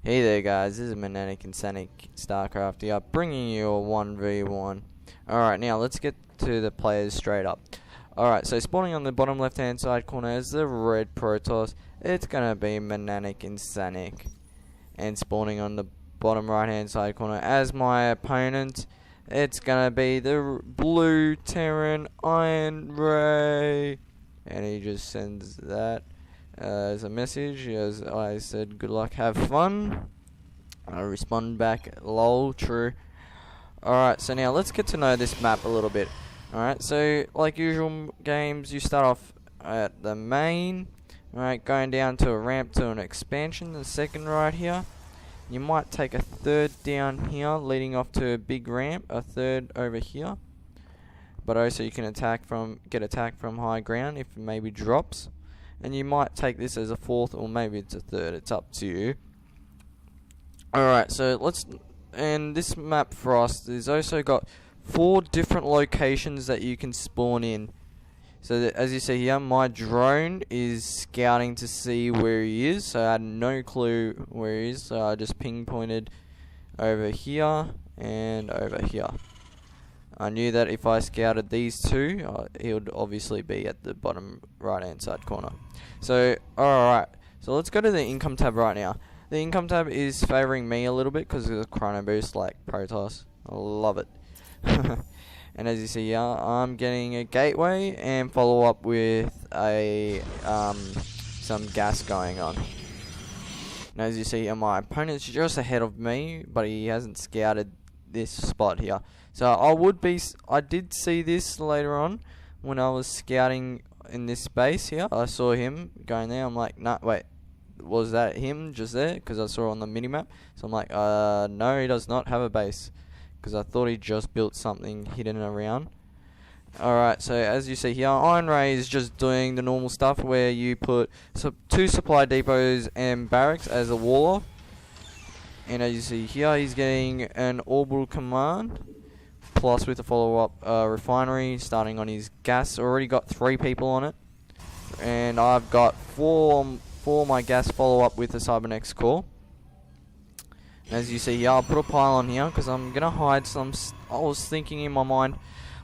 Hey there guys, this is Insanic Starcraft here, bringing you a 1v1. Alright, now let's get to the players straight up. Alright, so spawning on the bottom left hand side corner is the red Protoss. It's gonna be Insanic. And spawning on the bottom right hand side corner as my opponent, it's gonna be the blue Terran Ironray. And he just sends that as a message, as I said, good luck, have fun. I respond back, lol, true. Alright, so now let's get to know this map a little bit. Alright, so like usual games, you start off at the main, alright, going down to a ramp to an expansion, the second right here. You might take a third down here, leading off to a big ramp, a third over here. But also you can get attacked from high ground if it maybe drops. And you might take this as a fourth, or maybe it's a third, it's up to you. Alright, so and this map Frost has also got 4 different locations that you can spawn in. So that, as you see here, my drone is scouting to see where he is, so I had no clue where he is, so I just pinpointed over here and over here. I knew that if I scouted these two, he would obviously be at the bottom right hand side corner. So, alright, so let's go to the income tab right now. The income tab is favouring me a little bit because of the chrono boost like Protoss. I love it. And as you see here, I'm getting a gateway and follow up with a some gas going on. And as you see here, my opponent's just ahead of me, but he hasn't scouted this spot here. So I did see this later on when I was scouting in this space here. I saw him going there. I'm like, nah, wait, was that him just there? Because I saw on the minimap. So I'm like, no, he does not have a base, because I thought he just built something hidden around. Alright, so as you see here, Ironray is just doing the normal stuff where you put 2 supply depots and barracks as a wall off. And as you see here, he's getting an orbital command, plus with a follow-up refinery starting on his gas. Already got 3 people on it, and I've got 4 my gas follow-up with the Cybernex core. And as you see here, I'll put a pylon here because I'm gonna hide some. I was thinking in my mind,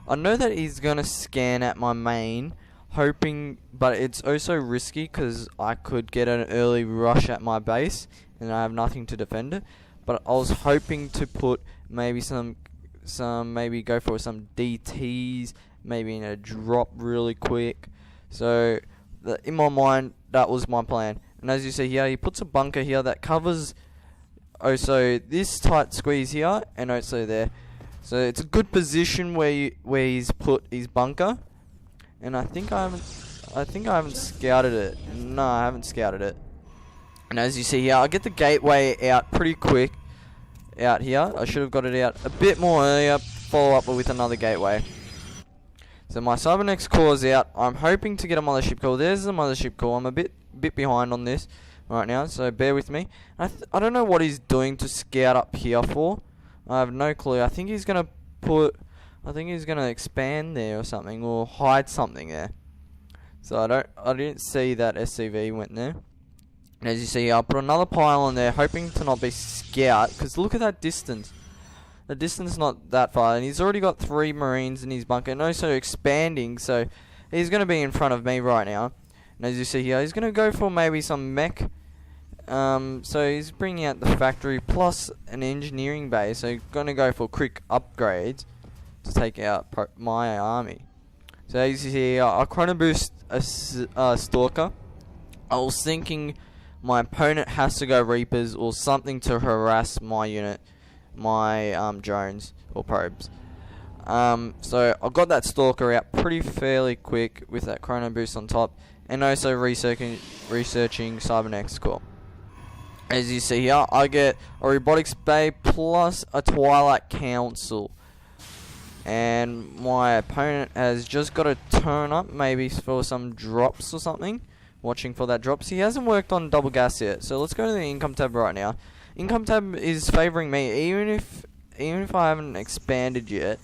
I know that he's gonna scan at my main, hoping, but it's also risky because I could get an early rush at my base and I have nothing to defend it. But I was hoping to put maybe maybe go for some DTs, maybe in a drop really quick. So in my mind, that was my plan. And as you see here, he puts a bunker here that covers also this tight squeeze here and also there. So it's a good position where he's put his bunker. And I think I haven't scouted it. No, I haven't scouted it. And as you see here, I get the gateway out pretty quick out here. I should have got it out a bit more earlier, follow up with another gateway. So my Cybernex core is out. I'm hoping to get a mothership core. There's the mothership core. I'm a bit behind on this right now, so bear with me. I don't know what he's doing to scout up here for. I have no clue. I think he's gonna expand there or something, or hide something there. So I didn't see that SCV went there. And as you see, I'll put another pylon there, hoping to not be scout, because look at that distance. The distance is not that far, and he's already got 3 marines in his bunker, and also expanding, so he's going to be in front of me right now. And as you see here, he's going to go for maybe some mech. So he's bringing out the factory plus an engineering base, so he's going to go for quick upgrades to take out my army. So as you see here, I chrono boost a stalker. I was thinking my opponent has to go Reapers or something to harass my unit, my drones or probes. So I got that stalker out fairly quick with that chrono boost on top, and also researching Cybernex core. As you see here, I get a robotics bay plus a Twilight Council. And my opponent has just got to turn up maybe for some drops or something. Watching for that drops. He hasn't worked on double gas yet, so let's go to the income tab right now. Income tab is favouring me, even if I haven't expanded yet,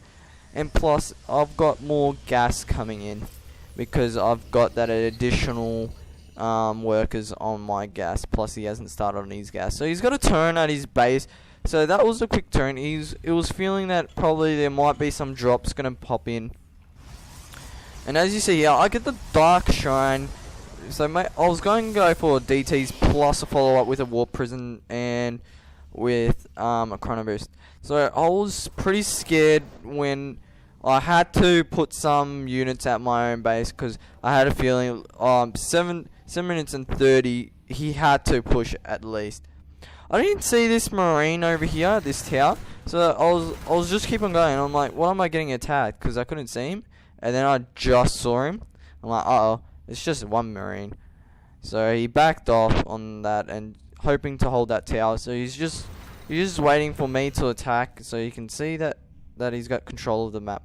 and plus I've got more gas coming in because I've got that additional workers on my gas, plus he hasn't started on his gas, so he's got a turn at his base. So that was a quick turn. It was feeling that probably there might be some drops gonna pop in. And as you see here, I get the Dark Shrine. So I was going to go for DTs plus a follow up with a Warp Prison and with a Chrono Boost. So I was pretty scared when I had to put some units at my own base, because I had a feeling 7 minutes and 30 he had to push at least. I didn't see this Marine over here, this tower, so I was just keep on going. I'm like, what am I getting attacked? Because I couldn't see him, and then I just saw him. I'm like, uh oh, it's just one Marine. So he backed off on that and hoping to hold that tower. So he's just waiting for me to attack, so you can see that he's got control of the map.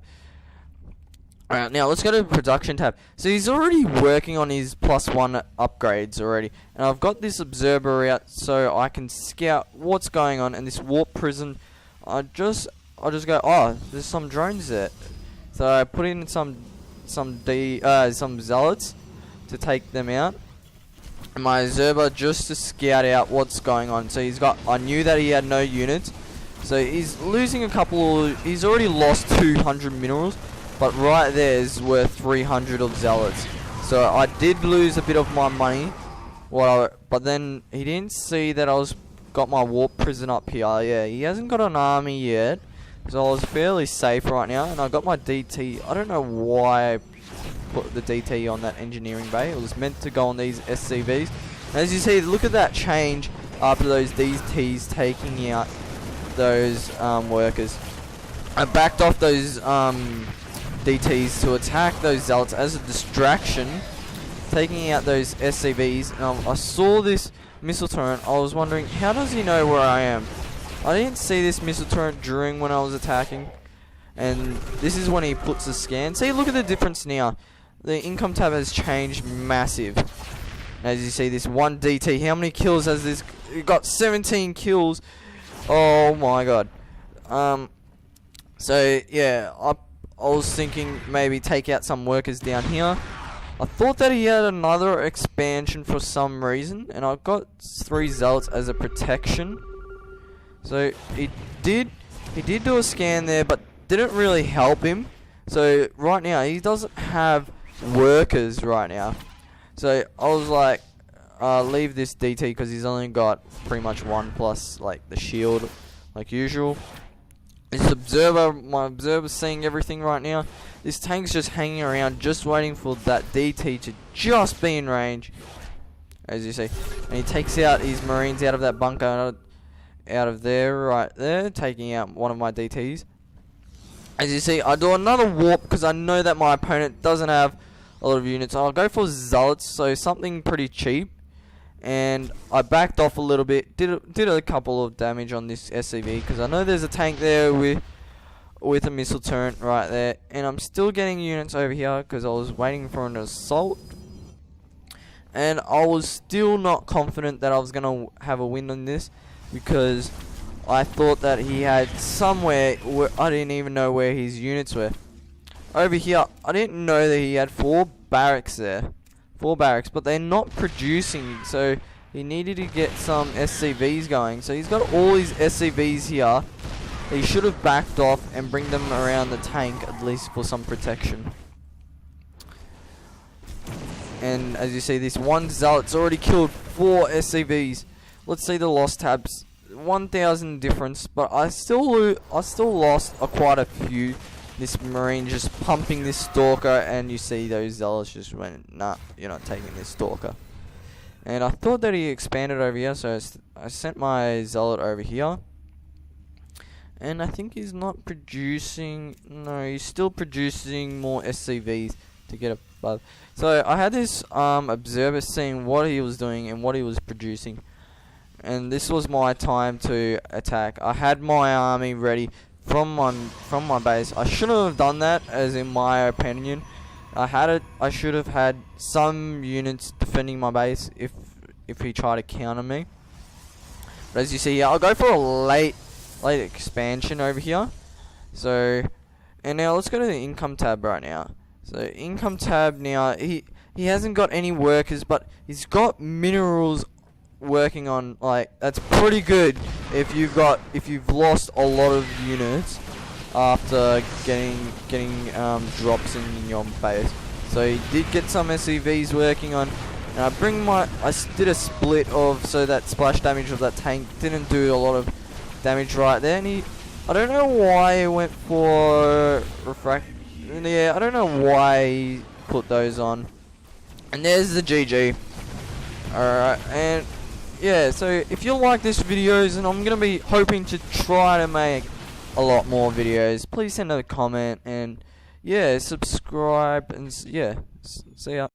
Alright, now let's go to the production tab. So he's already working on his +1 upgrades already. And I've got this observer out so I can scout what's going on. And this warp prison, I'll just go, oh, there's some drones there. So I put in some zealots to take them out. And my observer just to scout out what's going on. So I knew that he had no units. So he's losing a couple, he's already lost 200 minerals. But right there is worth 300 of zealots. So I did lose a bit of my money. But then he didn't see that got my warp prison up here. Yeah, he hasn't got an army yet. So I was fairly safe right now. And I got my DT. I don't know why I put the DT on that engineering bay. It was meant to go on these SCVs. And as you see, look at that change after those DTs taking out those workers. I backed off those DTs to attack those zealots as a distraction, taking out those SCVs. I saw this missile turret. I was wondering, how does he know where I am? I didn't see this missile turret during when I was attacking, and this is when he puts a scan. See, look at the difference now. The income tab has changed massive. As you see, this one DT, how many kills has this? It got 17 kills. Oh my god. So yeah, I was thinking maybe take out some workers down here. I thought that he had another expansion for some reason, and I got 3 zealots as a protection. So he did do a scan there, but didn't really help him. So right now he doesn't have workers right now. So I was like, leave this DT because he's only got pretty much 1 plus like the shield, like usual. This observer, my observer's seeing everything right now. This tank's just hanging around, just waiting for that DT to just be in range, as you see. And he takes out his marines out of that bunker, out of there, right there, taking out one of my DTs. As you see, I do another warp because I know that my opponent doesn't have a lot of units. I'll go for zealots, so something pretty cheap. And I backed off a little bit, did a couple of damage on this SCV because I know there's a tank there with a missile turret right there, and I'm still getting units over here because I was waiting for an assault, and I was still not confident that I was gonna have a win on this because I thought that he had somewhere where I didn't even know where his units were. Over here, I didn't know that he had 4 barracks there. 4 barracks, but they're not producing, so he needed to get some SCVs going. So he's got all his SCVs here. He should have backed off and bring them around the tank at least for some protection. And as you see, this one zealot's already killed 4 SCVs. Let's see the loss tabs. 1,000 difference, but I still lost quite a few. This marine just pumping this stalker, and you see those zealots just went, nah, you're not taking this stalker. And I thought that he expanded over here, so I sent my zealot over here. And I think he's not producing, no, he's still producing more SCVs to get above. So I had this observer seeing what he was doing and what he was producing. And this was my time to attack. I had my army ready from my base. I shouldn't have done that, as in my opinion. I should have had some units defending my base if he tried to counter me. But as you see here, I'll go for a late expansion over here. So, and now let's go to the income tab right now. So income tab now, he he hasn't got any workers, but he's got minerals working on. Like, that's pretty good if you've lost a lot of units after getting drops in your base. So he did get some SCVs working on. And I did a split so that splash damage of that tank didn't do a lot of damage right there. And I don't know why he went for refract. Yeah, I don't know why he put those on. And there's the GG. Alright, and yeah, so if you like this videos, and I'm gonna be hoping to try to make a lot more videos, please send a comment and yeah, subscribe, and yeah, see ya.